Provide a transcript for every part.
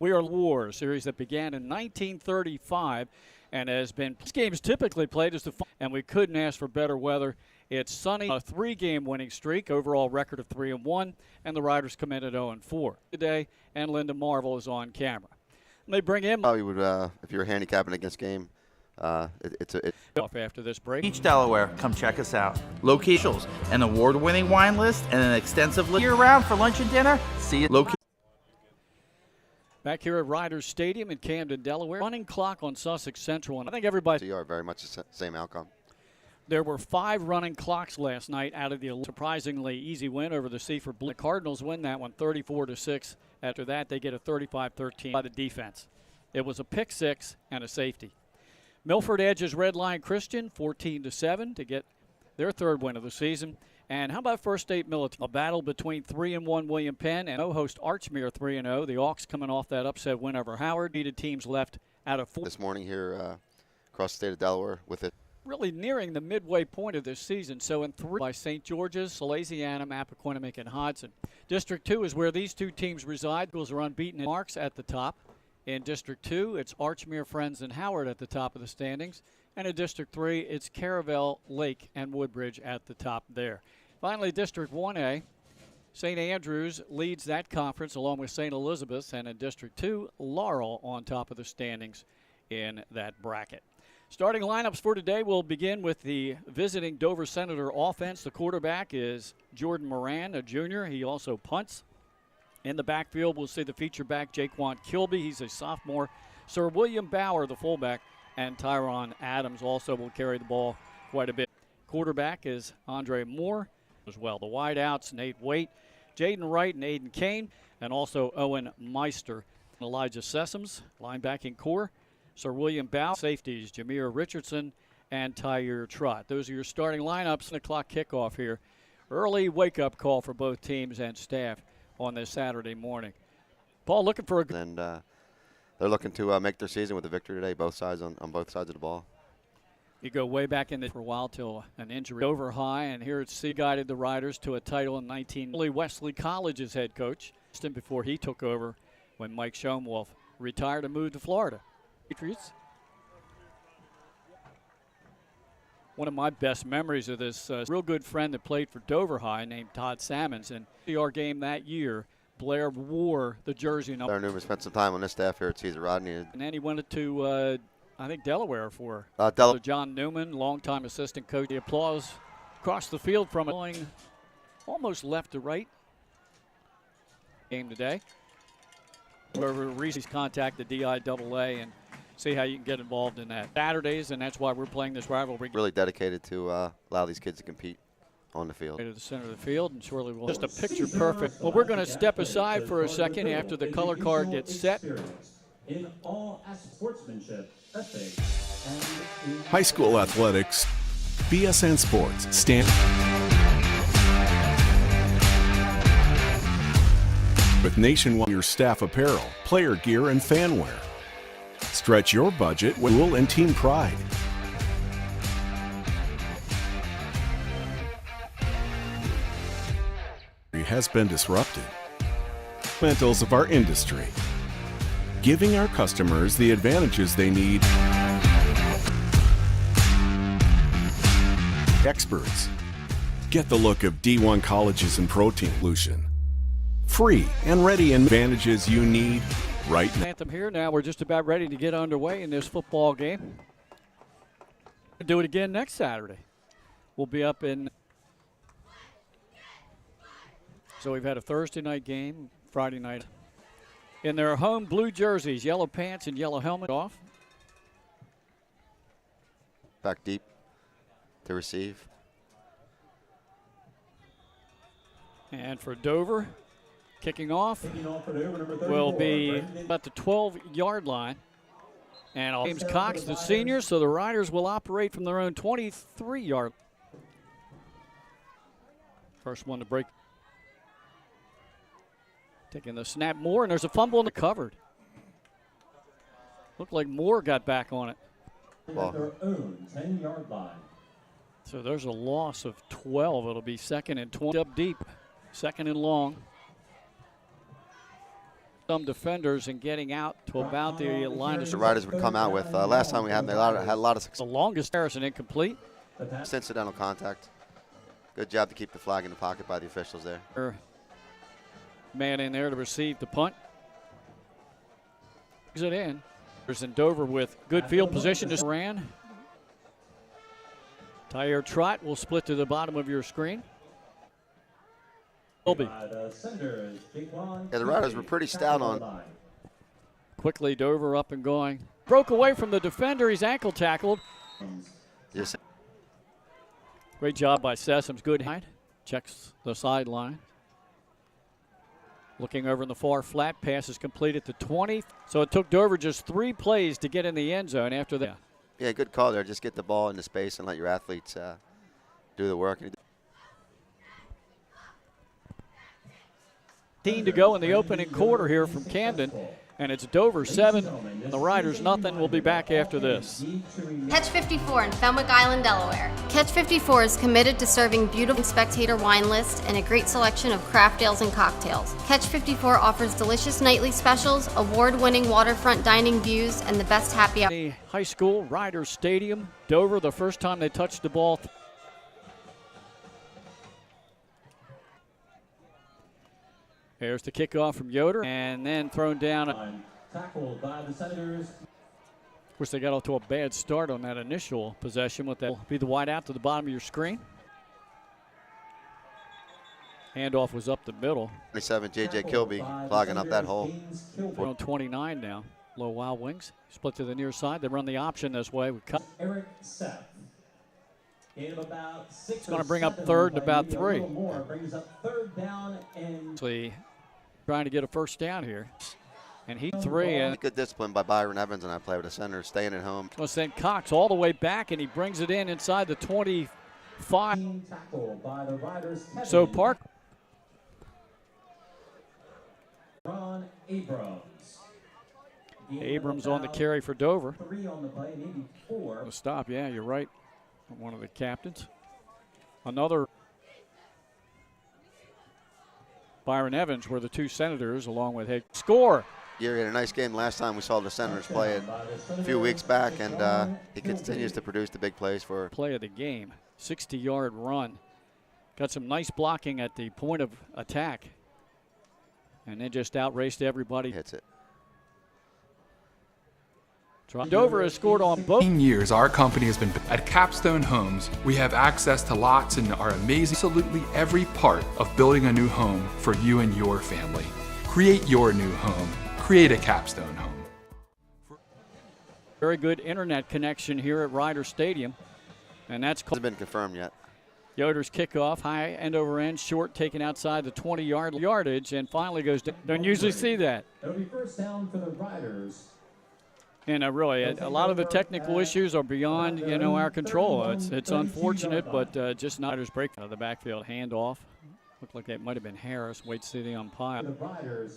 We are War, a series that began in 1935 and has been games typically played as the and we couldn't ask for better weather. It's sunny, a 3-game winning streak, overall record of 3-1, and the Riders come in at 0-4 today, and Linda Marvel is on camera. They bring in probably would if you were handicapping against game. It's off after this break. Beach, Delaware, come check us out. Locations, an award-winning wine list, and an extensive list year-round for lunch and dinner. See you. Back here at Riders Stadium in Camden, Delaware. Running clock on Sussex Central, and I think everybody are very much the same outcome. There were 5 running clocks last night out of the surprisingly easy win over the Seaford Blue. The Cardinals win that one 34-6. After that, they get a 35-13 by the defense. It was a pick 6 and a safety. Milford edges Red Lion Christian 14-7 to get their 3rd win of the season. And how about First State Military? A battle between 3-1 William Penn and host Archmere 3-0. The Hawks coming off that upset win over Howard. Needed teams left out of 4. This morning here across the state of Delaware with it. Really nearing the midway point of this season. So in 3 by St. George's, Salesianum, Appoquinimink, and Hodson. District 2 is where these 2 teams reside. Schools are unbeaten in Marks at the top. In District 2, it's Archmere, Friends, and Howard at the top of the standings. And in District 3, it's Caravel, Lake, and Woodbridge at the top there. Finally, District 1A, St. Andrews leads that conference along with St. Elizabeth's. And in District 2, Laurel on top of the standings in that bracket. Starting lineups for today will begin with the visiting Dover Senator offense. The quarterback is Jordan Moran, a junior. He also punts. In the backfield, we'll see the feature back, Jaquan Kilby. He's a sophomore. Sir William Bauer, the fullback, and Tyron Adams also will carry the ball quite a bit. Quarterback is Andre Moore as well. The wideouts, Nate Waite, Jaden Wright, and Aiden Kane, and also Owen Meister. Elijah Sessoms, linebacking core. Sir William Bauer, safeties, Jameer Richardson, and Tyre Trott. Those are your starting lineups. 10 o'clock kickoff here. Early wake-up call for both teams and staff on this Saturday morning. Paul looking for a and they're looking to make their season with a victory today, both sides on both sides of the ball. You go way back in for a while till an injury over high, and here it's guided the Riders to a title in 19. Wesley College's head coach, just before he took over when Mike Schoenwolf retired and moved to Florida. Patriots. One of my best memories of this real good friend that played for Dover High named Todd Sammons, and our game that year, Blair wore the jersey number. Blair Newman spent some time on this staff here at Caesar Rodney. And then he went to, I think, Delaware for John Newman, longtime assistant coach. The applause across the field from it, going almost left to right. Game today. Whoever Reese's contact the DIAA and see how you can get involved in that. Saturdays, and that's why we're playing this rivalry. Really dedicated to allow these kids to compete on the field. To the center of the field, and surely we'll just a picture perfect. Well, we're going to step aside for a second after the color card gets set. In all sportsmanship, ethics, and high school athletics, BSN Sports stand with nationwide your staff apparel, player gear, and fan wear. Stretch your budget with wool and team pride. Has been disrupted. Fundamentals of our industry, giving our customers the advantages they need. Experts. Get the look of D1 colleges and protein solution. Free and ready and advantages you need right now. Anthem here. Now we're just about ready to get underway in this football game. We'll do it again next Saturday. We'll be up in. So we've had a Thursday night game, Friday night. In their home blue jerseys, yellow pants and yellow helmet off. Back deep to receive. And for Dover, kicking off will be about the 12-yard line. And James Cox, the senior, so the Riders will operate from their own 23-yard. First one to break. Taking the snap, Moore, and there's a fumble in the covered. Looked like Moore got back on it. At their own 10-yard line. So there's a loss of 12. It'll be 2nd and 20 up deep. 2nd and long. some defenders and getting out to about the line of The Riders would come out with. Last time we had them, they had a lot of the success. longest Harrison incomplete. It's incidental contact. Good job to keep the flag in the pocket by the officials there. Man in there to receive the punt. Brings it in. There's in Dover with good field position. Just ran. Tire trot will split to the bottom of your screen. Colby. Yeah, the Riders were pretty stout on. Quickly Dover up and going. Broke away from the defender. He's ankle tackled. Yes. Great job by Sessoms. Good hide. Checks the sideline. Looking over in the far flat. Pass is complete at the 20. So it took Dover just 3 plays to get in the end zone after that. Yeah, good call there. Just get the ball into space and let your athletes do the work. 15 to go in the opening quarter here from Camden. And it's Dover 7, the Riders nothing. We'll be back after this. Catch 54 in Fenwick Island, Delaware. Catch 54 is committed to serving beautiful spectator wine list and a great selection of craft ales and cocktails. Catch 54 offers delicious nightly specials, award-winning waterfront dining views, and the best happy hour. The high school Riders Stadium, Dover, the first time they touched the ball. There's the kickoff from Yoder, and then thrown down. Tackled by the Senators. Of course, they got off to a bad start on that initial possession. With that, will be the wide out to the bottom of your screen. Handoff was up the middle. 27, J.J. Kilby clogging up that hole. We're on 29 now. Low Wild Wings split to the near side. They run the option this way. We cut. Eric Seth. It's going to bring up third and about 3. Brings up third down and Actually, trying to get a first down here. And he 3. And Good discipline by Byron Evans and I play with the center, staying at home. will send Cox all the way back, and he brings it in inside the 25. tackled by the Riders. So Park. Ron Abrams. Abrams on the carry for Dover. 3 on the play, maybe 4. The stop, yeah, you're right. One of the captains. Another. Byron Evans were the 2 Senators along with head score. Gary had a nice game last time we saw the Senators play it a few weeks back, and he continues to produce the big plays for. Play of the game, 60-yard run. Got some nice blocking at the point of attack. And then just outraced everybody. Hits it. Dover has scored on both. 15 years our company has been at Capstone Homes. We have access to lots and are amazing absolutely every part of building a new home for you and your family. Create your new home. Create a Capstone home. Very good internet connection here at Ryder Stadium. And that's Hasn't been confirmed yet. Yoder's kickoff, high end over end, short, taken outside the 20-yard yardage, and finally goes down. Don't usually see that. It'll be first down for the Riders. And really, a lot of the technical issues are beyond, our control. It's unfortunate, but just not as break out of the backfield handoff. Looked like that might have been Harris. Wait to see the umpire.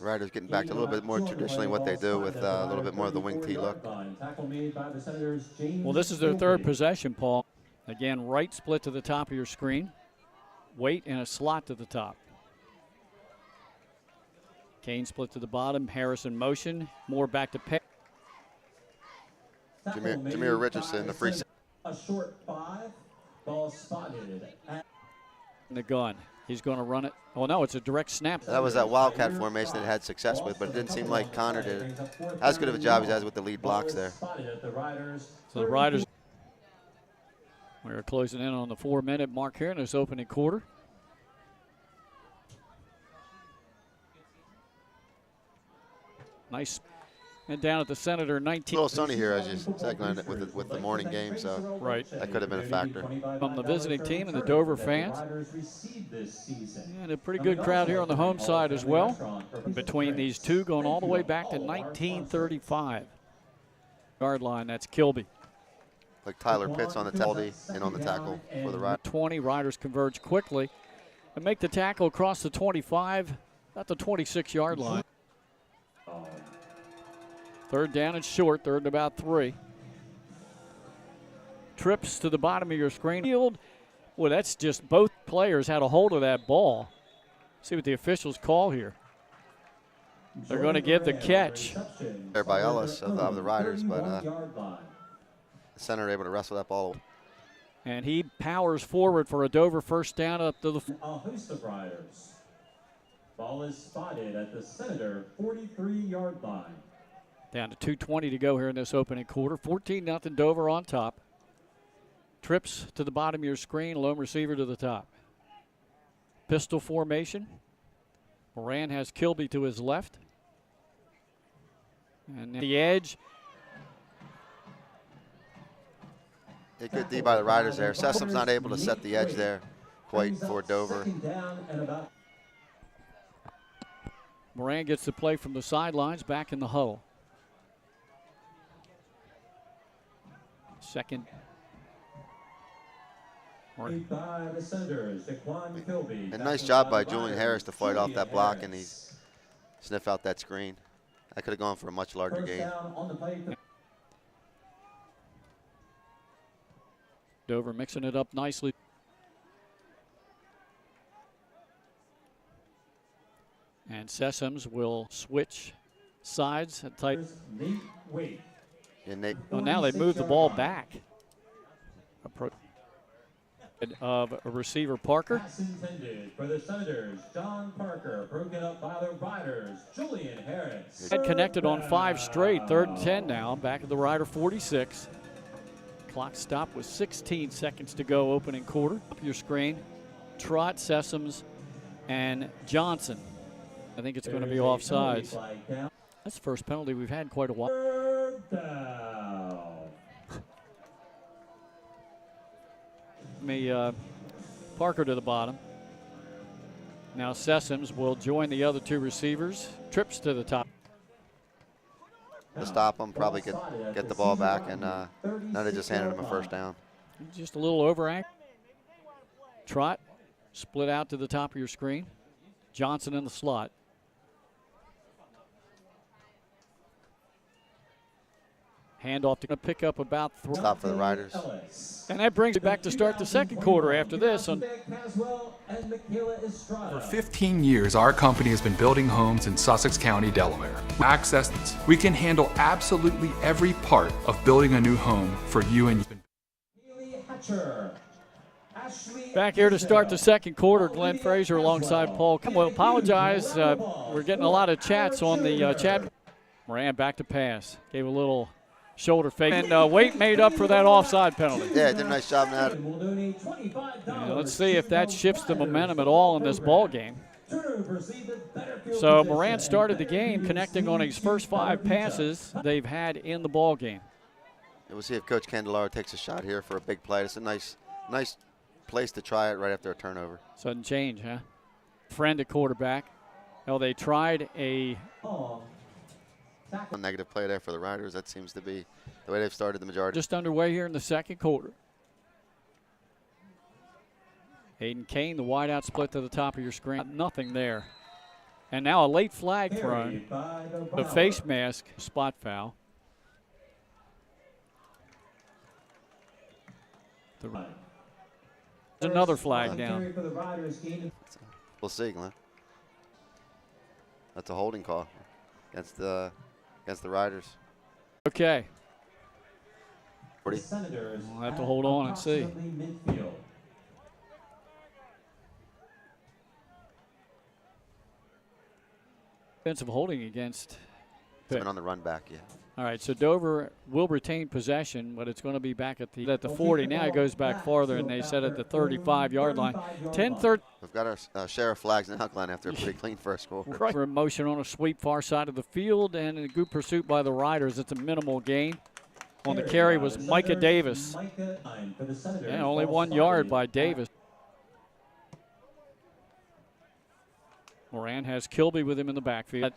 Riders getting back to a little bit more traditionally what they do with a little bit more of the wing tee look. Well, this is their 3rd possession, Paul. Again, right split to the top of your screen. Wait and a slot to the top. Kane split to the bottom. Harris in motion. More back to pass. Jameer Richardson, the free. A short 5. Ball spotted. In the gun. He's going to run it. Oh, no, it's a direct snap. That was that Wildcat formation that he had success with, but it didn't seem like Connor did as good of a job as he has with the lead blocks there. So the Riders, we're closing in on the 4-minute mark here in this opening quarter. Nice. And down at the Senator, 19. A little sunny here, as you said, Glenn, with the morning game, so right. That could have been a factor. From the visiting team and the Dover fans. And a pretty good crowd here on the home side as well. Between these two, going all the way back to 1935. Yard line, that's Kilby. Like Tyler Pitts on the tackle and on the tackle for the Riders. 20, Riders converge quickly and make the tackle across the 25, about the 26-yard line. 3rd down and short, 3rd and about 3. Trips to the bottom of your screen. Field, well, that's just both players had a hold of that ball. See what the officials call here. They're going to give the catch. There by Ellis of the Riders, but the center able to wrestle that ball. And he powers forward for a Dover first down up to the. A host of Riders. Ball is spotted at the Senator 43-yard line. Down to 2:20 to go here in this opening quarter. 14-0 Dover on top. Trips to the bottom of your screen, lone receiver to the top. Pistol formation. Moran has Kilby to his left. And the edge. A good D by the Riders there. Sessum's not able to set the edge there quite for Dover. Moran gets the play from the sidelines, back in the huddle. Second. By the Senators, Daquan Kilby. A nice job by Julian Harris to fight off that block and he sniff out that screen. That could have gone for a much larger gain. Dover mixing it up nicely. And Sessoms will switch sides at tight. And they, Oh, now they move the ball back. Of a receiver Parker. Pass intended for the Senators, John Parker, broken up by the Riders, Julian Harris. Had connected on 5 straight, 3rd and 10 now, back at the Rider 46. Clock stop with 16 seconds to go, opening quarter. Up your screen, Trot, Sessoms, and Johnson. I think it's going to be offsides. That's the first penalty we've had in quite a while. Third down. Parker to the bottom. Now Sessoms will join the other 2 receivers. Trips to the top. to stop him, probably get the ball back, and now they just handed him a first down. Just a little overact. Trot, split out to the top of your screen. Johnson in the slot. Handoff to pick up about 3. Stop for the Riders. And that brings it back to start the second quarter after this. For 15 years, our company has been building homes in Sussex County, Delaware. Access, we can handle absolutely every part of building a new home for you and your. Back here to start the second quarter, Glenn Fraser alongside Paul. Well, apologize. We're getting a lot of chats on the chat. Moran back to pass. Gave a little shoulder fake. And Waite made up for that offside penalty. Yeah, did a nice job in that. And let's see if that shifts the momentum at all in this ball game. So Moran started the game connecting on his first 5 passes they've had in the ball game. We'll see if Coach Candelaro takes a shot here for a big play. It's a nice place to try it right after a turnover. Sudden change, huh? Friend at quarterback. Well, they tried a negative play there for the Riders. That seems to be the way they've started the majority. Just underway here in the second quarter. Hayden Kane, the wideout split to the top of your screen. Nothing there. And now a late flag thrown. The face mask, spot foul. There's another flag down. We'll see, Glenn. That's a holding call against the Riders. Okay. We'll have to hold on and see. Defensive holding against. It's been on the run back, yeah. All right, so Dover will retain possession, but it's going to be back at the 40. Now it goes back farther, and they set at the 35-yard line. 10-13. We've got our share of flags now, Glenn, after a pretty clean first quarter. Right. For a motion on a sweep far side of the field, and a good pursuit by the Riders. It's a minimal gain. On the carry was Micah Davis. And only 1 yard by Davis. Moran has Kilby with him in the backfield at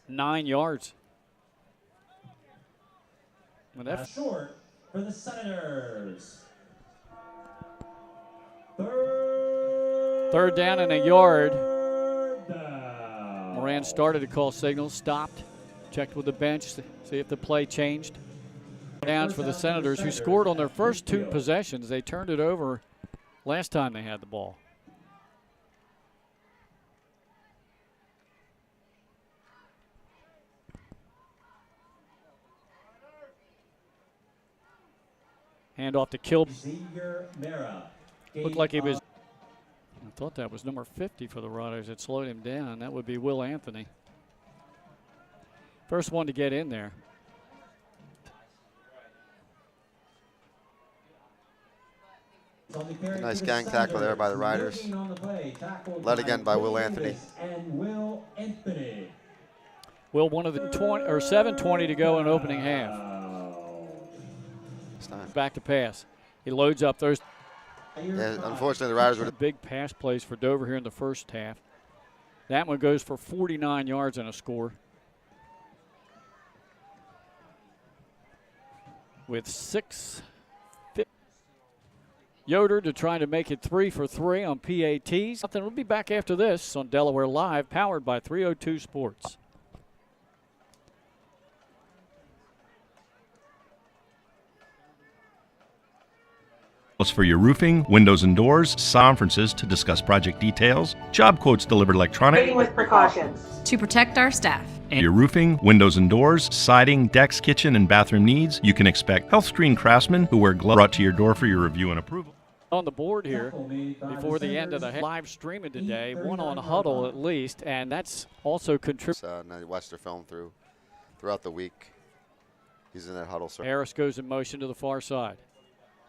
9 yards. Short for the Senators. Third down and a yard. Moran started to call signals, stopped, checked with the bench, see if the play changed. Downs for the Senators, who scored on their first 2 possessions. They turned it over last time they had the ball. Hand off to Kilby. Xavier Mera. Looked like he was. I thought that was number 50 for the Riders. It slowed him down. That would be Will Anthony. First one to get in there. A nice gang tackle there by the Riders. Led again by Will Anthony. Will, one of the 7:20 to go in opening half. Back to pass. He loads up. There's. Yeah, unfortunately, the Riders were big pass plays for Dover here in the first half. That one goes for 49 yards and a score. With 6. Yoder to try to make it 3 for 3 on PATs. We'll be back after this on Delaware Live, powered by 302 Sports. For your roofing, windows and doors, conferences to discuss project details, job quotes delivered electronically with precautions to protect our staff. And your roofing, windows and doors, siding, decks, kitchen, and bathroom needs, you can expect health screen craftsmen who wear gloves brought to your door for your review and approval. On the board here before the end of the live streaming today, one on Huddle at least, and that's also contributed. I watched their film throughout the week. He's in that Huddle. Harris goes in motion to the far side.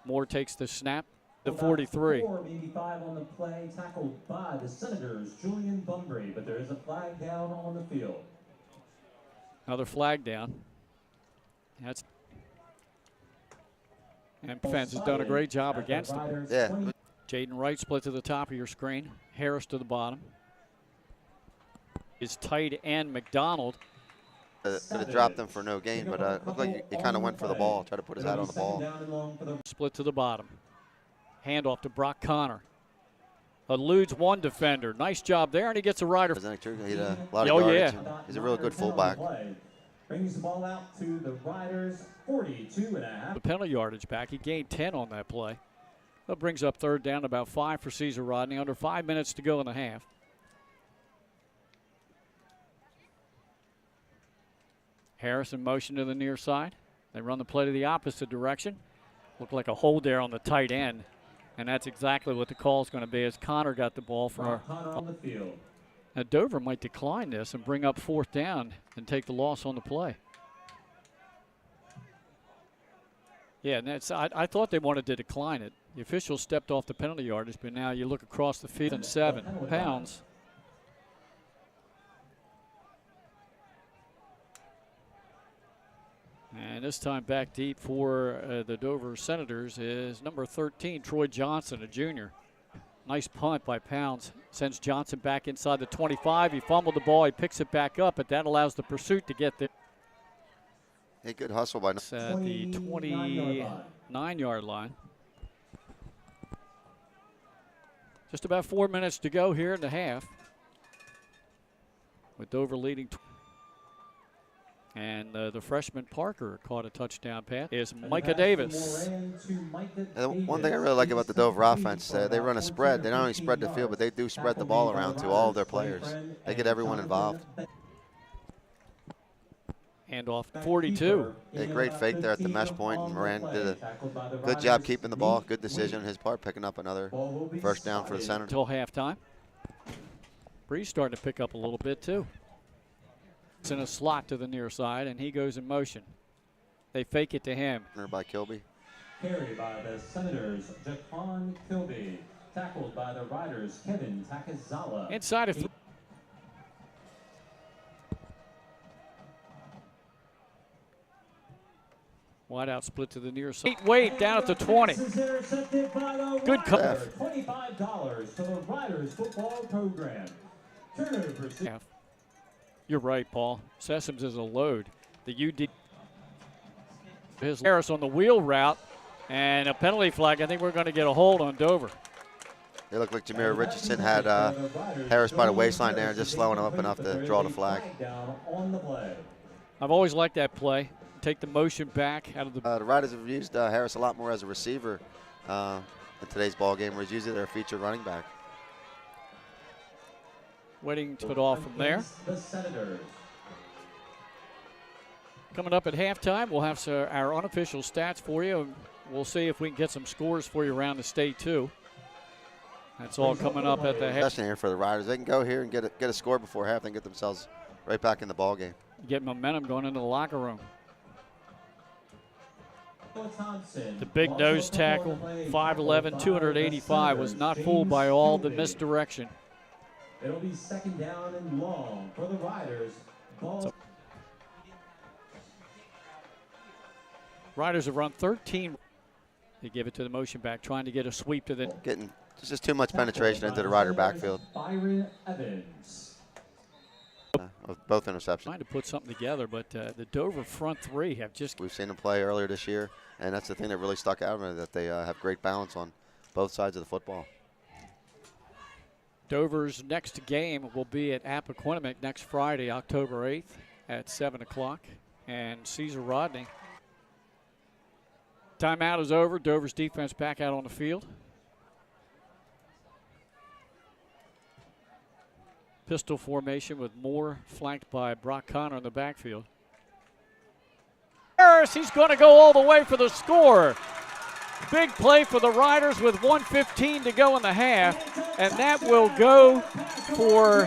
Moore takes the snap, the 43. 4:85 on the play, tackled by the Senators, Julian Bunbury, but there is a flag down on the field. Another flag down. And defense has done a great job against them. Yeah. Jaden Wright split to the top of your screen. Harris to the bottom. Is tight end McDonald. Could have dropped them for no gain, but it looked like he kind of went for the ball, tried to put his hat on the ball. Split to the bottom. Handoff to Brock Connor. Eludes one defender. Nice job there, and he gets a rider. He had a lot of yards. He's a real good fullback. Brings the ball out to the Riders, 42.5. The penalty yardage back. He gained 10 on that play. That brings up third down, about 5 for Caesar Rodney. Under 5 minutes to go in the half. Harris in motion to the near side. They run the play to the opposite direction. Looked like a hold there on the tight end. And that's exactly what the call is going to be as Connor got the ball for Connor on the field. Now Dover might decline this and bring up fourth down and take the loss on the play. Yeah, and that's, I thought they wanted to decline it. The officials stepped off the penalty yardage, but now you look across the field and 7 pounds. And this time back deep for the Dover Senators is number 13, Troy Johnson, a junior. Nice punt by Pounds. Sends Johnson back inside the 25. He fumbled the ball. He picks it back up, but that allows the pursuit to get there. A good hustle by At the 29-yard line. Just about 4 minutes to go here in the half. With Dover leading. And the freshman Parker caught a touchdown pass. Is Micah Davis. One thing I really like about the Dover offense, they run a spread. They not only spread the field, but they do spread the ball around to all of their players. They get everyone involved. Handoff 42. A great fake there at the mesh point, and Moran did a good job keeping the ball. Good decision on his part, picking up another first down for the Senators. Until halftime. Breeze starting to pick up a little bit too. It's in a slot to the near side, and he goes in motion. They fake it to him. By Kilby. Carried by the Senators, Jaquan Kilby. Tackled by the Riders, Kevin Takazawa. Inside of 3. Wide out split to the near side. Wait, down at the 20. Good cut. $25 to the Riders football program. Turnover. You're right, Paul. Sessoms is a load. The UD. His Harris on the wheel route, and a penalty flag. I think we're going to get a hold on Dover. It looked like Jameer Richardson had Harris by the waistline there, just slowing him up enough to draw the flag. I've always liked that play. Take the motion back out of the. The Riders have used Harris a lot more as a receiver in today's ball game, where he's usually their featured running back. Waiting to put off from there. Coming up at halftime, we'll have our unofficial stats for you. we'll see if we can get some scores for you around the state, too. That's all coming up at the half. Especially here for the Riders. They can go here and get a score before half and get themselves right back in the ball game. Get momentum going into the locker room. The big nose tackle, 5'11", 285, was not fooled by all the misdirection. It'll be second down and long for the Riders. Riders have run 13. They give it to the motion back, trying to get a sweep to the. Getting just too much penetration into the Rider backfield. Byron Evans. With both interceptions. Trying to put something together, but the Dover front three have just. We've seen them play earlier this year, and that's the thing that really stuck out, that they have great balance on both sides of the football. Dover's next game will be at Appoquinimink next Friday, October 8th at 7 o'clock. And Caesar Rodney. Timeout is over. Dover's defense back out on the field. Pistol formation with Moore flanked by Brock Connor in the backfield. Harris, he's going to go all the way for the score. Big play for the Riders with 1:15 to go in the half, and that will go for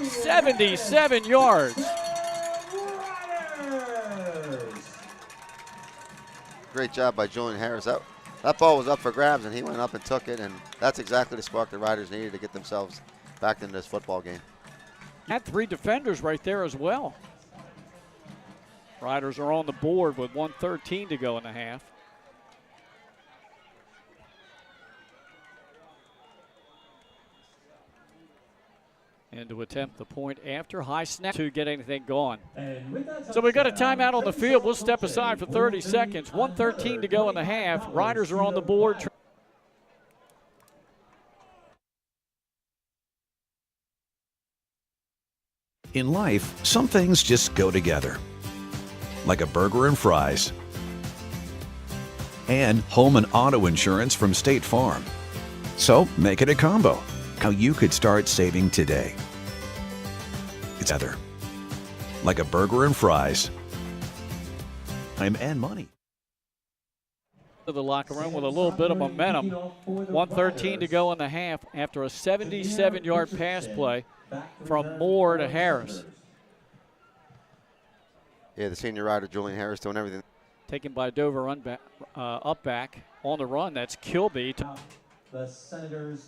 77 yards. Great job by Julian Harris. That ball was up for grabs, and he went up and took it, and that's exactly the spark the Riders needed to get themselves back into this football game. Had 3 defenders right there as well. Riders are on the board with 1:13 to go in the half. And to attempt the point after high snap to get anything going. So we got a timeout on the field. We'll step aside for 30 seconds. 1:13 to go in the half. Riders are on the board. In life, some things just go together. Like a burger and fries. And home and auto insurance from State Farm. So make it a combo. How you could start saving today. It's other. Like a burger and fries. Time and money. To the locker room with a little bit of momentum. 1:13 to go in the half after a 77-yard pass play from Moore to Harris. Yeah, the senior rider, Julian Harris, doing everything. Taken by Dover up back on the run. That's Kilby. The Senators.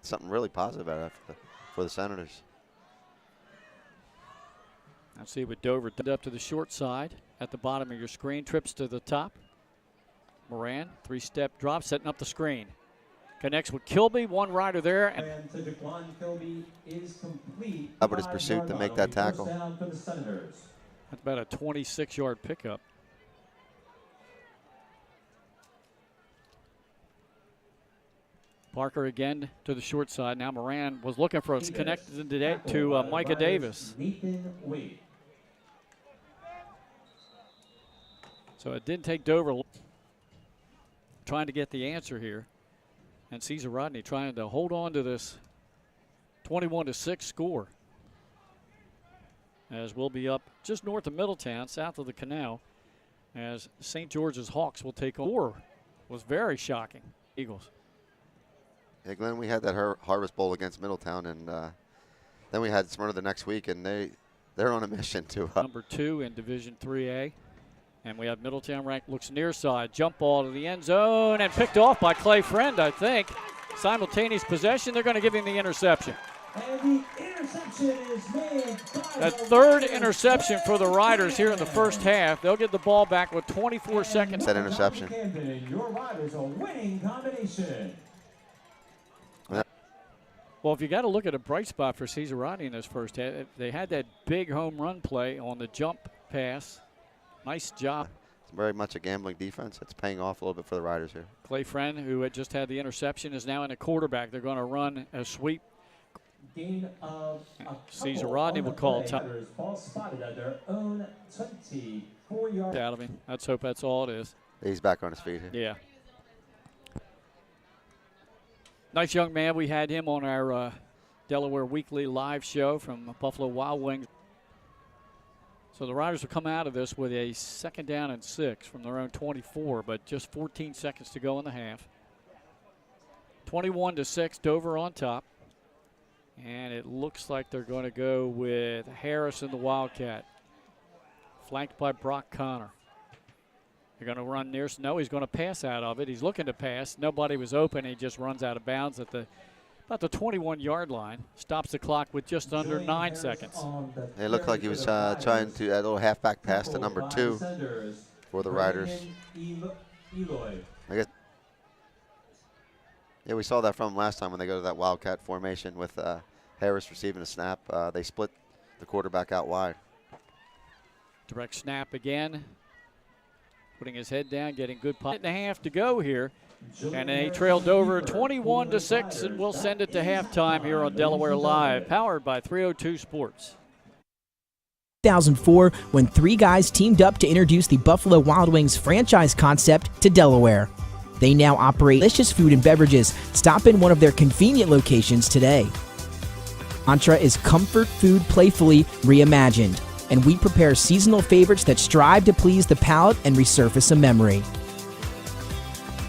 Something really positive out of for the Senators. Let's see what Dover did up to the short side at the bottom of your screen. Trips to the top. Moran, 3-step drop, setting up the screen. Connects with Kilby, one rider there. And to Jaquan Kilby is complete. Up with his pursuit to make that tackle. Down for the Senators. That's about a 26-yard pickup. Parker again to the short side. Now Moran was looking for us connected today to Micah Davis. So it didn't take Dover trying to get the answer here. And Caesar Rodney trying to hold on to this 21-6 score. As we'll be up just north of Middletown, south of the canal, as St. George's Hawks will take on. Was very shocking. Eagles. Yeah, Glenn, we had that Harvest Bowl against Middletown, and then we had Smyrna the next week, and they're on a mission to number 2 in Division 3A. And we have Middletown ranked, looks near side, jump ball to the end zone, and picked off by Clay Friend, I think. Simultaneous possession, they're going to give him the interception. And the interception is made by that third interception for the Riders here in the first half. They'll get the ball back with 24 seconds. That interception. Your Riders a winning combination. Well, if you got to look at a bright spot for Caesar Rodney in this first half, they had that big home run play on the jump pass. Nice job. It's very much a gambling defense. It's paying off a little bit for the Riders here. Clay Friend, who had just had the interception, is now in a quarterback. They're going to run a sweep. Gain of Caesar Rodney will call time. Ball spotted at their own 24-yard. Out of him. Let's hope that's all it is. He's back on his feet here. Yeah. Nice young man. We had him on our Delaware Weekly live show from Buffalo Wild Wings. So the Riders will come out of this with a 2nd down and 6 from their own 24, but just 14 seconds to go in the half. 21-6, Dover on top. And it looks like they're going to go with Harris in the Wildcat, flanked by Brock Connor. They're going to run near. No, he's going to pass out of it. He's looking to pass. Nobody was open. He just runs out of bounds at about the 21-yard line. Stops the clock with just under 9 seconds. It looked like he was trying to that little halfback pass to number 2 for the Riders. I guess. Yeah, we saw that from last time when they go to that Wildcat formation with Harris receiving a snap. They split the quarterback out wide. Direct snap again. Putting his head down, getting good punt. 1.5 to go here. And they trailed over 21-6, and we'll send it to halftime here on Delaware Live, powered by 302 Sports. 2004, when 3 guys teamed up to introduce the Buffalo Wild Wings franchise concept to Delaware. They now operate delicious food and beverages. Stop in one of their convenient locations today. Mantra is comfort food playfully reimagined, and we prepare seasonal favorites that strive to please the palate and resurface a memory.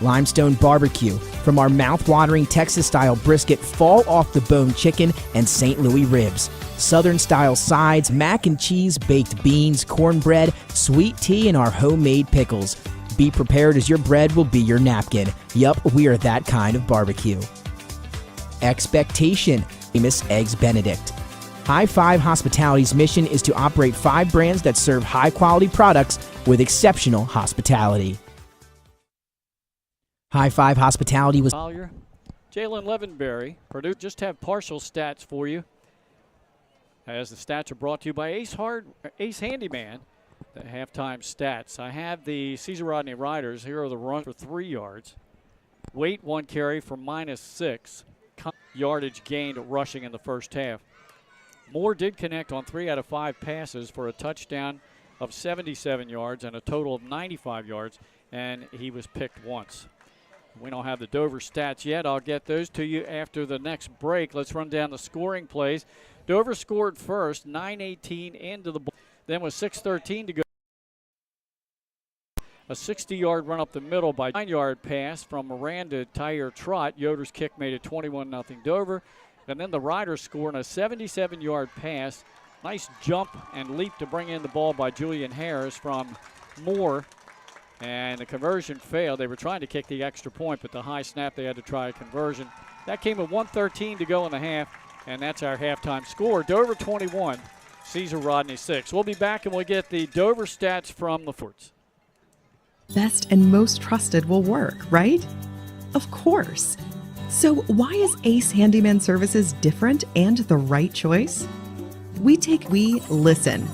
Limestone Barbecue, from our mouth-watering Texas-style brisket, fall-off-the-bone chicken, and St. Louis ribs. Southern-style sides, mac and cheese, baked beans, cornbread, sweet tea, and our homemade pickles. Be prepared, as your bread will be your napkin. Yup, we are that kind of barbecue. Expectation, famous Eggs Benedict. High Five Hospitality's mission is to operate 5 brands that serve high-quality products with exceptional hospitality. High Five Hospitality was Jalen Levenberry. Purdue just have partial stats for you, as the stats are brought to you by Ace Handyman, the halftime stats. I have the Caesar Rodney Riders. Here are the runs for 3 yards. Wait 1 carry for -6. Yardage gained rushing in the first half. Moore did connect on 3 out of 5 passes for a touchdown of 77 yards and a total of 95 yards, and he was picked once. We don't have the Dover stats yet. I'll get those to you after the next break. Let's run down the scoring plays. Dover scored first, 9:18 into the ball. Then with 6:13 to go, a 60-yard run up the middle by 9-yard pass from Miranda Tyre Trott. Yoder's kick made it 21-0 Dover. And then the Riders scored a 77-yard pass. Nice jump and leap to bring in the ball by Julian Harris from Moore. And the conversion failed. They were trying to kick the extra point, but the high snap, they had to try a conversion. That came with 1:13 to go in the half, and that's our halftime score. Dover 21, Caesar Rodney 6. We'll be back, and we'll get the Dover stats from the Forts. Best and most trusted will work, right? Of course. So why is Ace Handyman Services different and the right choice? We listen.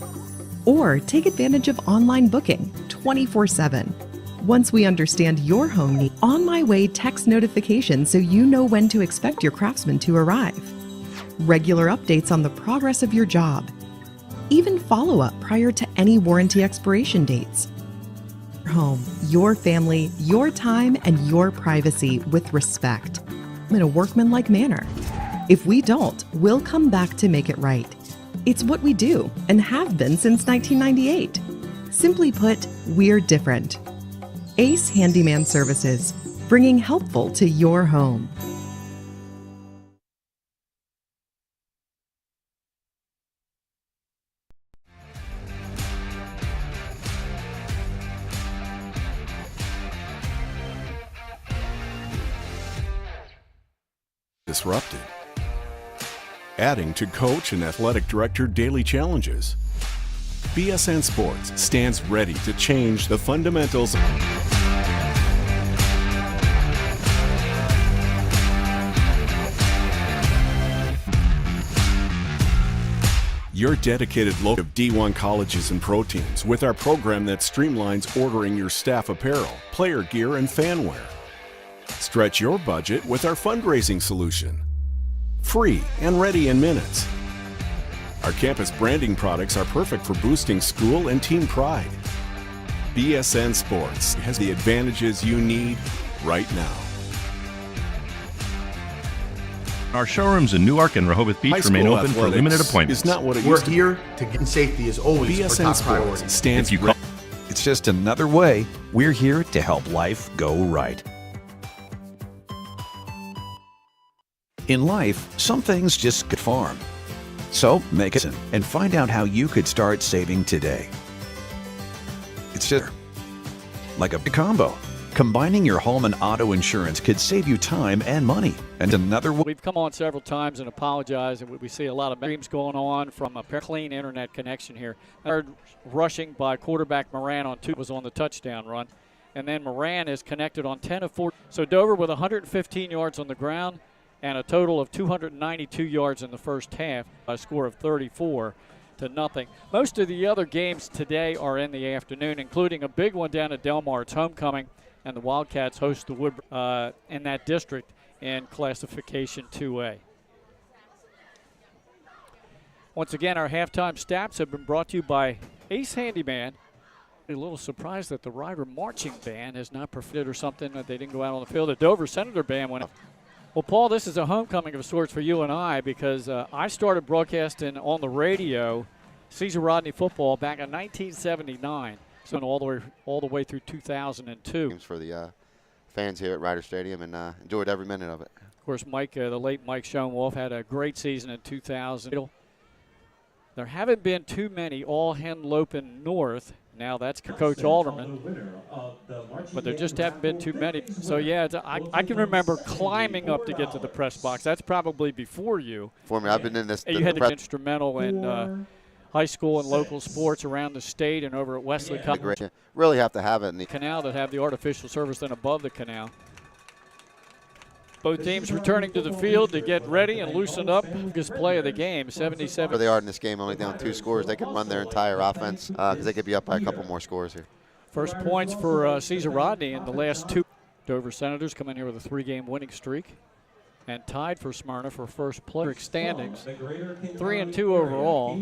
Or take advantage of online booking 24/7. Once we understand your home need, On My Way text notifications so you know when to expect your craftsman to arrive. Regular updates on the progress of your job. Even follow-up prior to any warranty expiration dates. Home, your family, your time, and your privacy with respect in a workmanlike manner. If we don't, we'll come back to make it right. It's what we do and have been since 1998. Simply put, we're different. Ace Handyman Services, bringing helpful to your home. Disrupted. Adding to coach and athletic director daily challenges. BSN Sports stands ready to change the fundamentals. Your dedicated local of D1 colleges and pro teams with our program that streamlines ordering your staff apparel, player gear, and fanwear. Stretch your budget with our fundraising solution. Free and ready in minutes. Our campus branding products are perfect for boosting school and team pride. BSN Sports has the advantages you need right now. Our showrooms in Newark and Rehoboth Beach remain open for limited appointments. It's not what it We're used to be. here to get safety is always our BSN top Sports priority. stands If you call It's just another way we're here to help life go right. In life, some things just get farm. So make it and find out how you could start saving today. It's just like a combo. Combining your home and auto insurance could save you time and money. And another way. We've come on several times and apologized, and we see a lot of streams going on from a clean internet connection here. Third rushing by quarterback Moran on 2 was on the touchdown run. And then Moran is connected on 10 of 4. So Dover with 115 yards on the ground and a total of 292 yards in the first half, a score of 34-0. Most of the other games today are in the afternoon, including a big one down at Delmar. It's homecoming, and the Wildcats host the Wood in that district in Classification 2A. Once again, our halftime stats have been brought to you by Ace Handyman. A little surprised that the Ryder Marching Band has not performed or something, that they didn't go out on the field. The Dover Senator Band went up. Well, Paul, this is a homecoming of sorts for you and I, because I started broadcasting on the radio Caesar Rodney Football back in 1979, so all the way through 2002. Games for the fans here at Ryder Stadium, and enjoyed every minute of it. Of course, Mike, the late Mike Schoenwolf, had a great season in 2000. There haven't been too many all Henlopen North. Now that's Coach Alderman, but there just haven't been too many. So, yeah, I can remember climbing up to get to the press box. That's probably before you. For me, I've been in this. You had to be instrumental in high school and local sports around the state and over at Wesley College. Really have to have it in the canal that have the artificial surface then above the canal. Both teams returning to the field to get ready and loosen up. Biggest play of the game, 77. Where they are in this game, only down 2 scores. They can run their entire offense because they could be up by a couple more scores here. First points for Caesar Rodney in the last 2. Dover Senators come in here with a 3-game winning streak and tied for Smyrna for first place standings. 3-2 overall.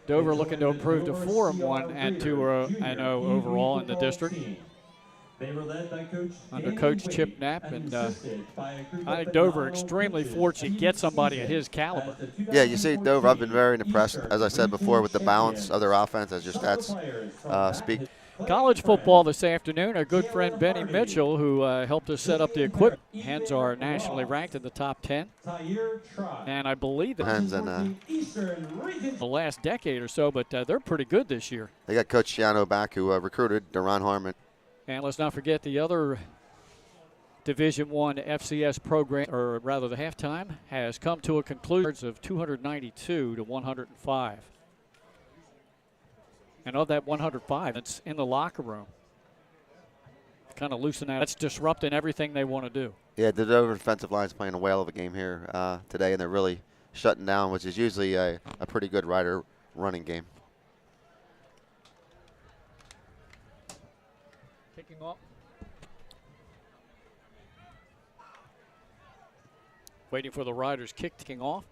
Dover looking to improve to 4-1 and 2-0 overall in the district. They were led by under Coach Chip Knapp, and I think Dover extremely fortunate to get somebody at his caliber. Yeah, you see Dover, I've been very impressed, as I said before, with the balance of their offense, as your stats speak. College football this afternoon, our good friend Benny Mitchell, who helped us set up the equipment. Hens are nationally ranked in the top 10. And I believe that Hens in the last decade or so, but they're pretty good this year. They got Coach Chiano back, who recruited Deron Harmon. And let's not forget the other Division I FCS program, or rather the halftime, has come to a conclusion of 292 to 105. And of that 105, it's in the locker room. Kind of loosen that. That's disrupting everything they want to do. Yeah, the Dover defensive line is playing a whale of a game here today, and they're really shutting down, which is usually a pretty good Ryder running game. Kicking off. Waiting for the Riders kicking off.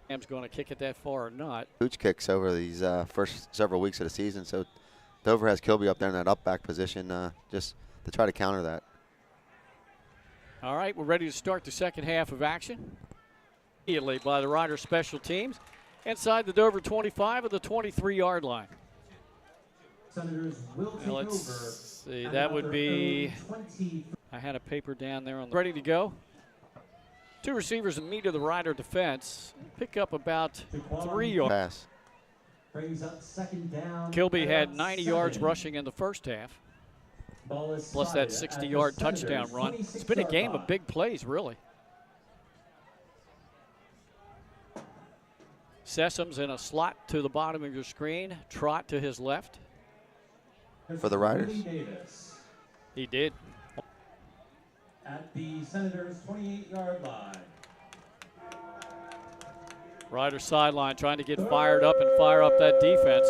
Ham's going to kick it that far or not. Hooch kicks over these first several weeks of the season, so Dover has Kilby up there in that up back position just to try to counter that. All right, we're ready to start the second half of action. Immediately by the Riders special teams inside the Dover 25 of the 23-yard line. Let's see, that would be, I had a paper down there on the ready to go. 2 receivers in meet of the Rider defense. Pick up about 3 yards. Pass. Kilby had 90 yards rushing in the first half, plus that 60-yard touchdown run. It's been a game of big plays, really. Sessum's in a slot to the bottom of your screen. Trot to his left. For the Riders. He did. At the Senators' 28-yard line. Riders sideline trying to get fired up and fire up that defense.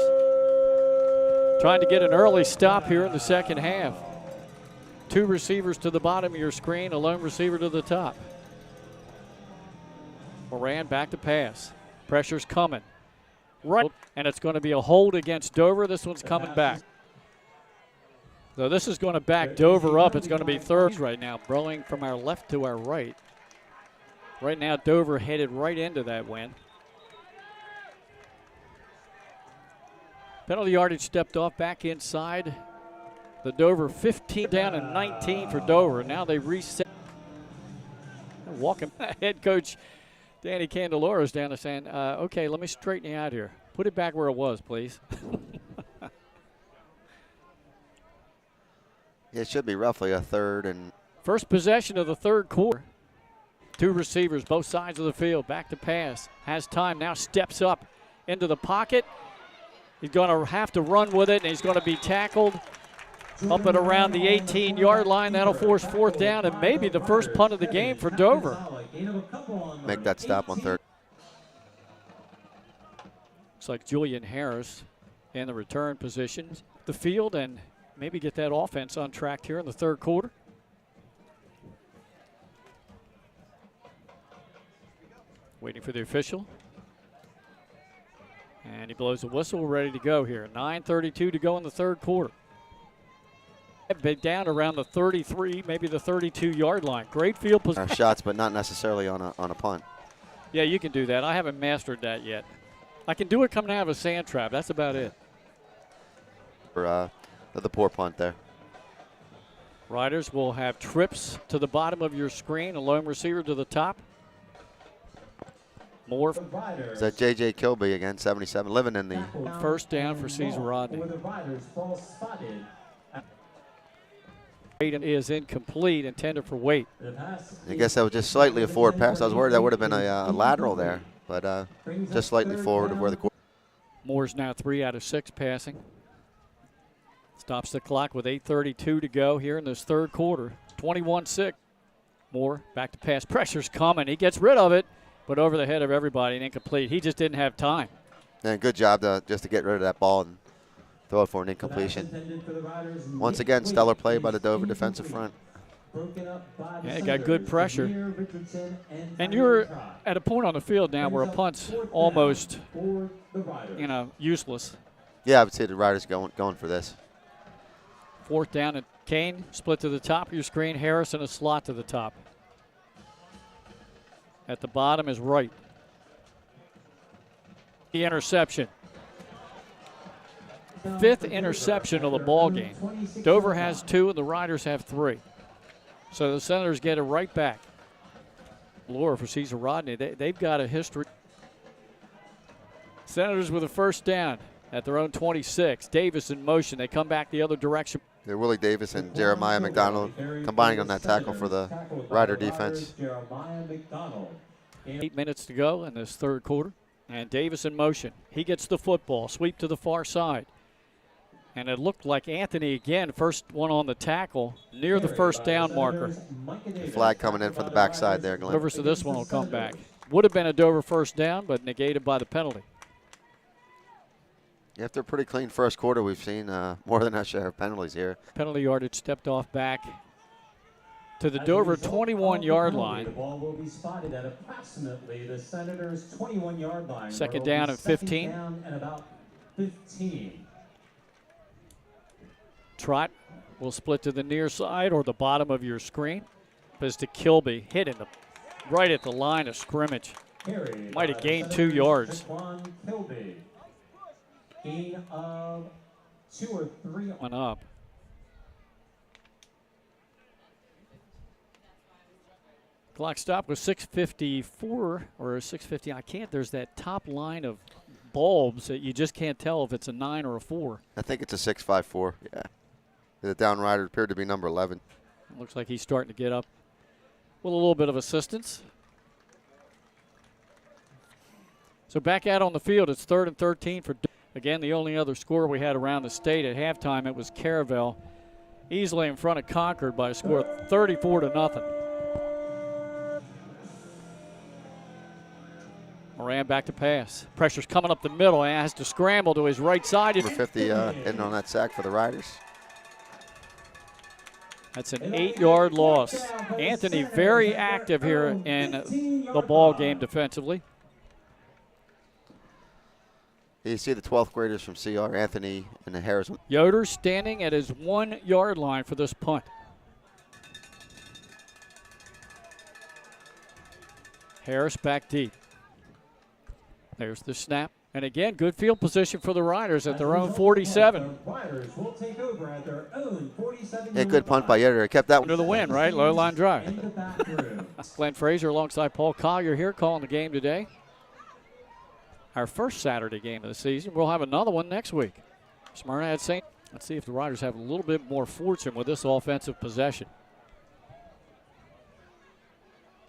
Trying to get an early stop here in the second half. 2 receivers to the bottom of your screen, a lone receiver to the top. Moran back to pass. Pressure's coming. Right, and it's going to be a hold against Dover. This one's coming back. So this is going to back Dover up. It's going to be third right now, rolling from our left to our right. Right now, Dover headed right into that win. Penalty yardage stepped off back inside. The Dover 15 down and 19 for Dover. Now they reset. Walking head coach Danny Candeloro's down there saying, okay, let me straighten you out here. Put it back where it was, please. It should be roughly a third and. First possession of the third quarter. Two receivers, both sides of the field. Back to pass. Has time. Now steps up into the pocket. He's going to have to run with it, and he's going to be tackled up and around the 18-yard line. That'll force fourth down and maybe the first punt of the game for Dover. Make that stop on third. Looks like Julian Harris in the return position. The field and maybe get that offense on track here in the third quarter. Waiting for the official. And he blows a whistle, ready to go here. 9:32 to go in the third quarter. Been down around the 33, maybe the 32-yard line. Great field position. Shots, but not necessarily on a punt. Yeah, you can do that. I haven't mastered that yet. I can do it coming out of a sand trap. That's about it. For the poor punt there. Riders will have trips to the bottom of your screen, a lone receiver to the top. More. Is that J.J. Kilby again, 77, living in the. First down for Caesar Rodney. Is incomplete, intended for Waite. I guess that was just slightly a forward pass. I was worried that would have been a lateral there, but just slightly forward of where the. Moore's now 3 out of 6 passing. Stops the clock with 8:32 to go here in this third quarter. 21-6. Moore back to pass. Pressure's coming. He gets rid of it, but over the head of everybody and incomplete. He just didn't have time. And good job just to get rid of that ball and throw it for an incompletion. Once again, stellar play by the Dover defensive front. Yeah, got good pressure. And you're at a point on the field now where a punt's almost, useless. Yeah, I would say the Riders going for this. Fourth down and Kane, split to the top of your screen. Harris in a slot to the top. At the bottom is Wright. The interception. 5th interception of the ball game. Dover has 2 and the Riders have 3. So the Senators get it right back. Laura for Caesar Rodney. They've got a history. Senators with a first down at their own 26. Davis in motion. They come back the other direction. They're Willie Davis and Jeremiah McDonald combining on that tackle for the Rider defense. 8 minutes to go in this third quarter. And Davis in motion. He gets the football. Sweep to the far side. And it looked like Anthony again, first one on the tackle, near the first down marker. Flag coming in from the backside there, Glenn. Dover, so this one will come back. Would have been a Dover first down, but negated by the penalty. After a pretty clean first quarter, we've seen more than our share of penalties here. Penalty yardage stepped off back to the Dover 21-yard line. The ball will be spotted at approximately the Senators' 21-yard line. Second down and 15. Down and about 15. Trot will split to the near side or the bottom of your screen. As to Kilby, hit in right at the line of scrimmage. Might have gained 2 yards. Gain of 2 or 3. Went up. Clock stop was 6:54 or 6:50. I can't. There's that top line of bulbs that you just can't tell if it's a 9 or a 4. I think it's a 6.54. Yeah. The down rider appeared to be number 11. Looks like he's starting to get up with a little bit of assistance. So back out on the field, it's 3rd and 13 for. Again, the only other score we had around the state at halftime, it was Caravel easily in front of Concord by a score of 34-0. Moran back to pass. Pressure's coming up the middle and has to scramble to his right side. Number 50 hitting on that sack for the Riders. That's an 8-yard loss. Anthony very active here in the ball game defensively. You see the 12th graders from CR, Anthony and the Harris. Yoder standing at his 1 yard line for this punt. Harris back deep. There's the snap. And again, good field position for the Riders at their own 47. Riders will take over at their own 47. Yeah, good punt by Yoder. Kept that one. Under the wind, right? Low line drive. Glenn Fraser alongside Paul Collier here calling the game today. Our first Saturday game of the season. We'll have another one next week. Smyrna at St. Let's see if the Riders have a little bit more fortune with this offensive possession.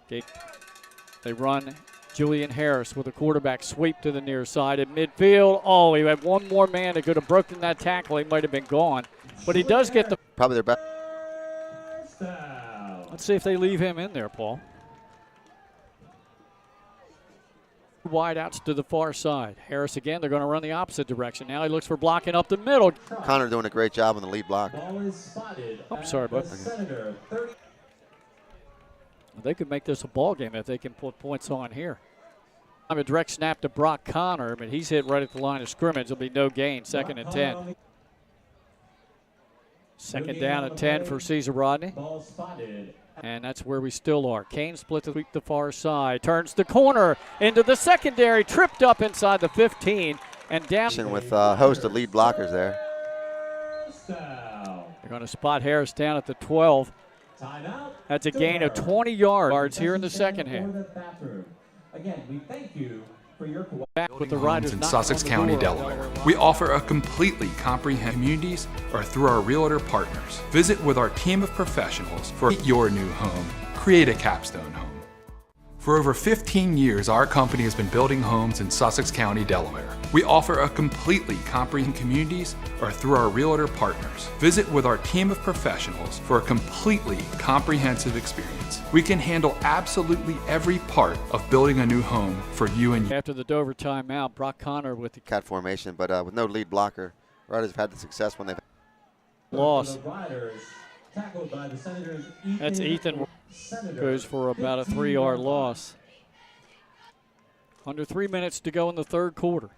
They run Julian Harris with a quarterback sweep to the near side at midfield. Oh, he had one more man that could have broken that tackle. He might have been gone. But he does get the... Probably their best. Let's see if they leave him in there, Paul. Wide outs to the far side. Harris again, they're going to run the opposite direction. Now he looks for blocking up the middle. Connor doing a great job on the lead block. I'm sorry, bud. They could make this a ball game if they can put points on here. I'm a direct snap to Brock Connor, but he's hit right at the line of scrimmage. There'll be no gain, 2nd and 10. 2nd down and 10 for Caesar Rodney. And that's where we still are. Kane split the far side, turns the corner into the secondary, tripped up inside the 15 and down. With a host of lead blockers there. They're going to spot Harris down at the 12. That's a gain of 20 yards here in the second half. Again, we thank you for your back with the Riders in Sussex County, Delaware. We offer a completely comprehensive communities or through our realtor partners. Visit with our team of professionals for your new home. Create a capstone home. For over 15 years, our company has been building homes in Sussex County, Delaware. We offer a completely comprehensive communities or through our realtor partners. Visit with our team of professionals for a completely comprehensive experience. We can handle absolutely every part of building a new home for you and After the Dover timeout, Brock Connor with the cat formation, but with no lead blocker. Riders have had the success when they've loss. Tackled by the Senators. That's Ethan goes for about a 3-yard loss. Under 3 minutes to go in the third quarter.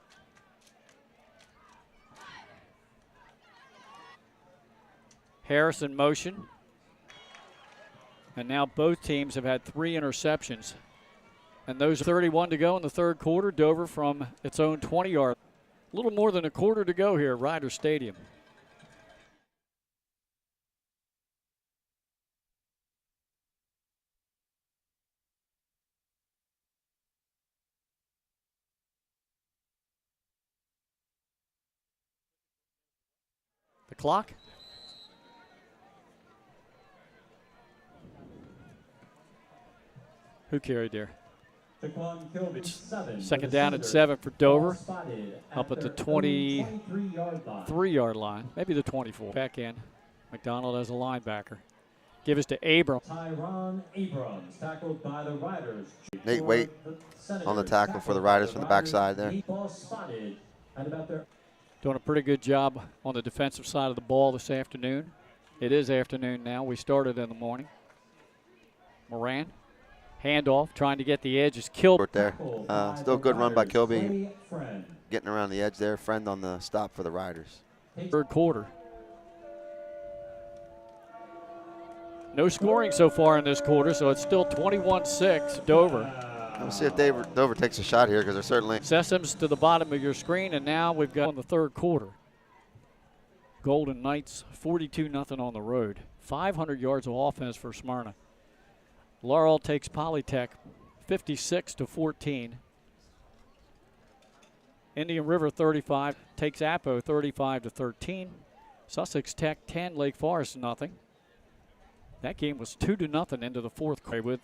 Harris in motion. And now both teams have had 3 interceptions. And those 31 to go in the third quarter. Dover from its own 20-yard. A little more than a quarter to go here at Ryder Stadium. The clock. Who carried there? Second down at 7 for Dover. Up at the 23-yard line. Maybe the 24. Back in. McDonald as a linebacker. Give us to Abrams. Tyron Abrams tackled by the Riders. Nate Waite on the tackle for the Riders from the backside there. Doing a pretty good job on the defensive side of the ball this afternoon. It is afternoon now. We started in the morning. Moran, handoff, trying to get the edge. Is killed. There. Still a good run by Kilby. Getting around the edge there. Friend on the stop for the Riders. Third quarter. No scoring so far in this quarter, so it's still 21-6 Dover. We'll see if Dover takes a shot here because they're certainly. Sessoms to the bottom of your screen, and now we've got in the third quarter. Golden Knights 42-0 on the road. 500 yards of offense for Smyrna. Laurel takes Polytech 56-14. Indian River 35 takes Apo 35-13. Sussex Tech 10, Lake Forest 0. That game was 2-0 into the fourth quarter with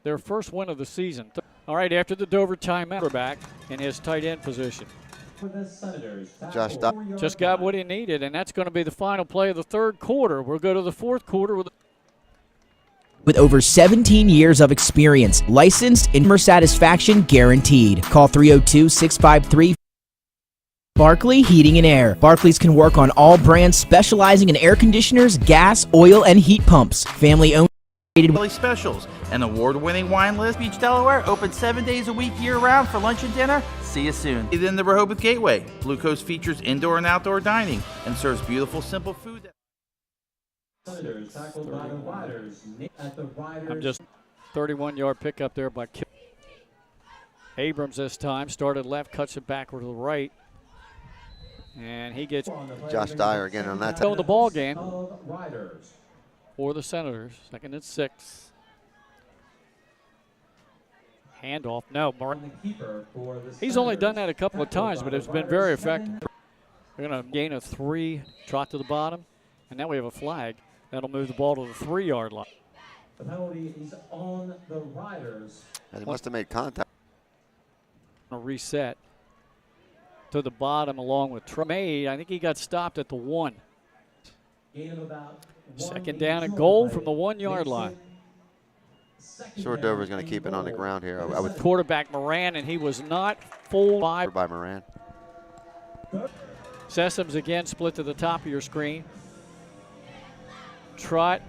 their first win of the season. All right, after the Dover timeout, we're back in his tight end position. Josh just got what he needed, and that's going to be the final play of the third quarter. We'll go to the fourth quarter with over 17 years of experience, licensed and customer satisfaction guaranteed. Call 302-653 Barkley Heating and Air. Barkley's can work on all brands specializing in air conditioners, gas, oil, and heat pumps. Family owned. Daily specials and award-winning wine list. Beach, Delaware, open 7 days a week year-round for lunch and dinner. See you soon. In the Rehoboth Gateway, Blue Coast features indoor and outdoor dining and serves beautiful, simple food. Senators tackled by the Riders. At the Riders. I'm just 31-yard pickup there by Abrams this time. Started left, cuts it backward to the right. And he gets Josh Dyer again on that. the ball game for the Senators. 2nd and 6. Handoff. No, Martin. He's only done that a couple of times, but it's been very effective. We're going to gain a 3, trot to the bottom, and now we have a flag. That'll move the ball to the 3-yard line. The penalty is on the Riders. He must have made contact. A reset to the bottom along with Tremaine. I think he got stopped at the 1. Gain of about 2nd down and goal from the 1-yard line. Sure, Dover's going to keep it on the ground here. I would quarterback Moran, and he was not full by Moran. Sessoms again split to the top of your screen. Trot.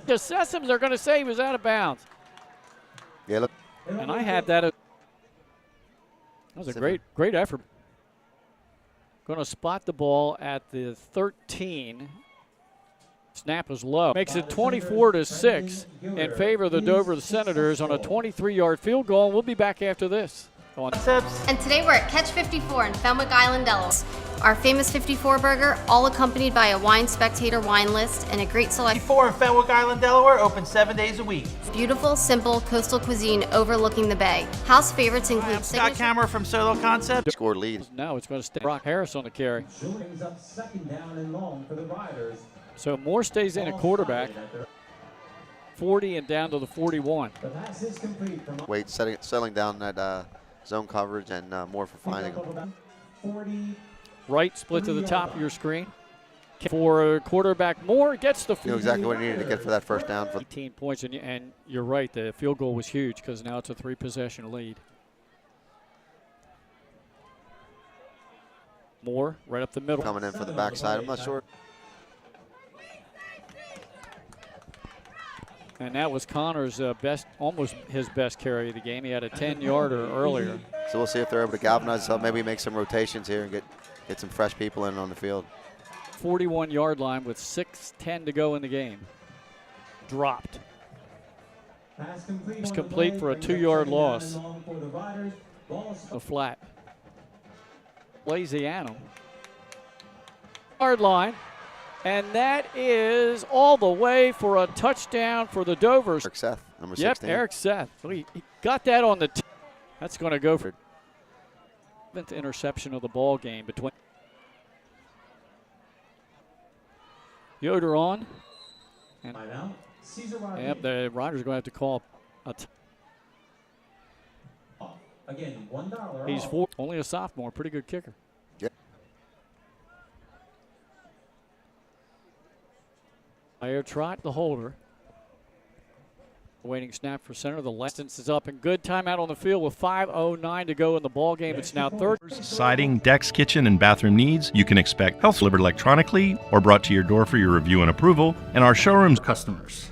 The Sessoms are going to say he was out of bounds. Yeah, look. And I had that. That was a great effort. Going to spot the ball at the 13. Snap is low. Makes it 24-6 in favor of the Dover Senators on a 23-yard field goal. And we'll be back after this. And today we're at Catch 54 in Fenwick Island, Delaware. Our famous 54 burger, all accompanied by a wine spectator wine list and a great selection. 54 in Fenwick Island, Delaware, open 7 days a week. Beautiful, simple coastal cuisine overlooking the bay. House favorites include Scott Kammerer from Solo Concept. Scored lead. Now it's going to stay Brock Harris on the carry. Brings up 2nd down and long for the Riders. So Moore stays in at quarterback. 40 and down to the 41. The pass is complete from Wade settling down that zone coverage and more for finding him. 40. Right split to the top of your screen. For quarterback Moore, gets the Knew exactly what he needed to get for that first down. 18 points, and you're right, the field goal was huge because now it's a 3-possession lead. Moore right up the middle. Coming in for the backside, I'm not sure. And that was Connor's almost his best carry of the game. He had a 10-yarder earlier. So we'll see if they're able to galvanize, maybe make some rotations here and get some fresh people in on the field. 41-yard line with 6:10 to go in the game. Dropped. It's complete for a 2-yard loss. A flat. Laziano. Yard line. And that is all the way for a touchdown for the Dovers. Eric Seth, number 16. Yep, Eric Seth. He got that on the that's going to go for 7th interception of the ball game between Yoder on. And Caesar Rodney. yep, the Riders are going to have to call Again, $1. He's only a sophomore, pretty good kicker. Yep. Air trot the holder. Waiting snap for center. The distance is up and good. Timeout on the field with 5:09 to go in the ball game. It's now third. Siding, decks, kitchen, and bathroom needs you can expect health delivered electronically or brought to your door for your review and approval. And our showrooms Customers.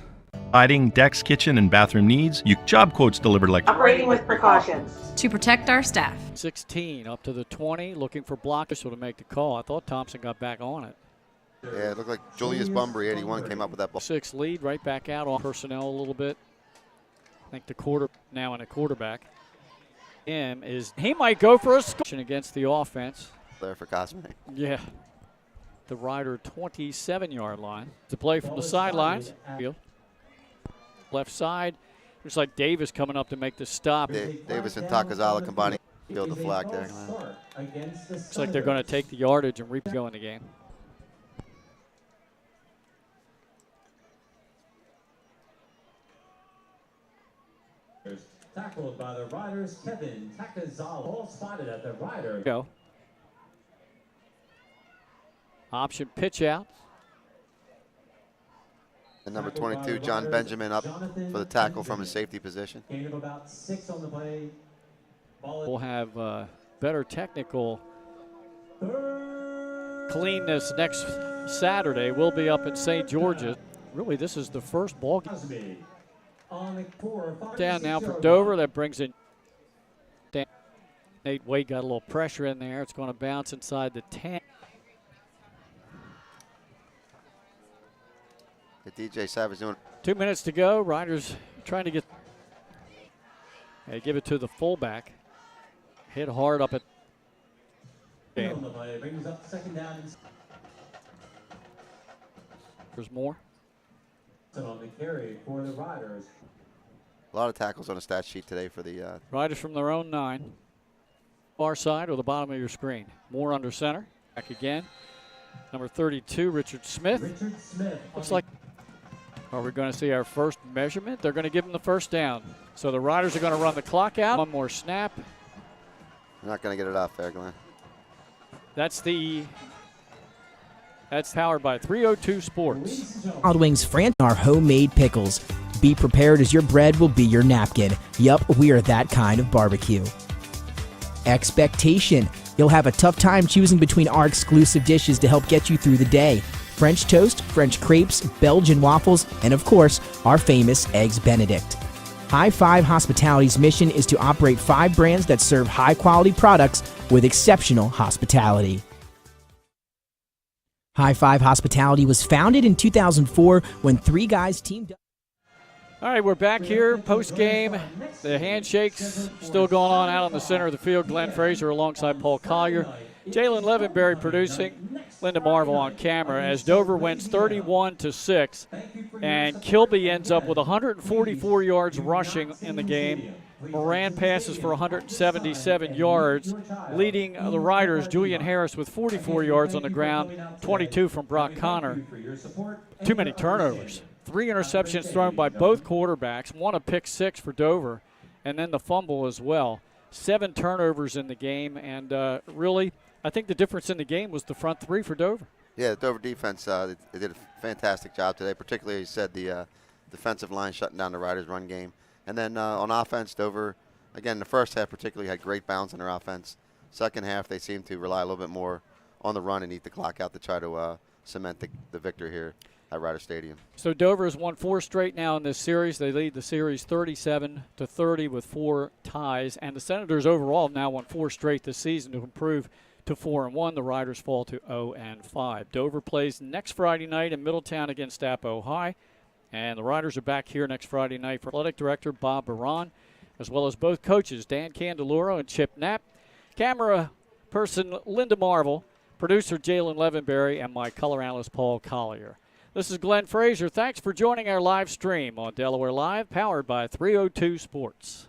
siding, decks, kitchen, and bathroom needs you job quotes delivered electronically. Operating with precautions. To protect our staff. 16 up to the 20, looking for blockers to make the call. I thought Thompson got back on it. Yeah, it looked like Julius Bumbry, 81, came up with that ball. 6 lead, right back out on personnel a little bit. I think the now in a quarterback. He might go for a score against the offense. There for Cosme. Yeah. The Rider 27-yard line. To play from the sidelines. Left side. Looks like Davis coming up to make the stop. Davis and Takazala combining. Field the flag there. Looks like they're going to take the yardage and go in the game. Tackled by the Riders, Kevin Takazala. Ball spotted at the Rider. Go. Option pitch out. And number 22, John Benjamin, up for the tackle from his safety position. Gain of about 6 on the play. We'll have better technical cleanness next Saturday. We'll be up in St. George's. Really, this is the first ball game. Down now for Dover. That brings in Nate Wade. Got a little pressure in there. It's going to bounce inside the 10. DJ Savage doing. 2 minutes to go. Riders trying to get. They give it to the fullback. Hit hard up at. There's more. On the carry for the Riders. A lot of tackles on the stat sheet today for the Riders from their own 9. Far side or the bottom of your screen. Moore under center. Back again. Number 32, Richard Smith. Looks like. Are we going to see our first measurement? They're going to give them the first down. So the Riders are going to run the clock out. One more snap. You're not going to get it off there, Glenn. That's powered by 302 Sports. Wild Wings franchise are homemade pickles. Be prepared as your bread will be your napkin. Yup, we are that kind of barbecue. Expectation. You'll have a tough time choosing between our exclusive dishes to help get you through the day. French toast, French crepes, Belgian waffles, and of course, our famous Eggs Benedict. High Five Hospitality's mission is to operate 5 brands that serve high-quality products with exceptional hospitality. High Five Hospitality was founded in 2004 when 3 guys teamed up. All right, we're back here post-game. The handshakes still going on out on the center of the field. Glenn Fraser alongside Paul Collier. Jalen Levenberry producing, Linda Marvel on camera as Dover wins 31-6, and Kilby ends up with 144 yards rushing in the game. Moran passes for 177 yards, leading the Riders, Julian Harris with 44 yards on the ground, 22 from Brock Connor. Too many turnovers. 3 interceptions thrown by both quarterbacks, 1 a pick 6 for Dover, and then the fumble as well. 7 turnovers in the game, and really, I think the difference in the game was the front 3 for Dover. Yeah, the Dover defense, they did a fantastic job today, particularly, as you said, the defensive line shutting down the Riders' run game. And then on offense, Dover, again, the first half particularly had great bounce in their offense. Second half, they seemed to rely a little bit more on the run and eat the clock out to try to cement the victory here at Rider Stadium. So Dover has won 4 straight now in this series. They lead the series 37-30 with 4 ties. And the Senators overall have now won 4 straight this season to improve to 4-1. The Riders fall to 0-5. Dover plays next Friday night in Middletown against Apo High. And the Riders are back here next Friday night for Athletic Director Bob Baran, as well as both coaches, Dan Candeloro and Chip Knapp, camera person Linda Marvel, producer Jalen Levenberry, and my color analyst Paul Collier. This is Glenn Fraser. Thanks for joining our live stream on Delaware Live, powered by 302 Sports.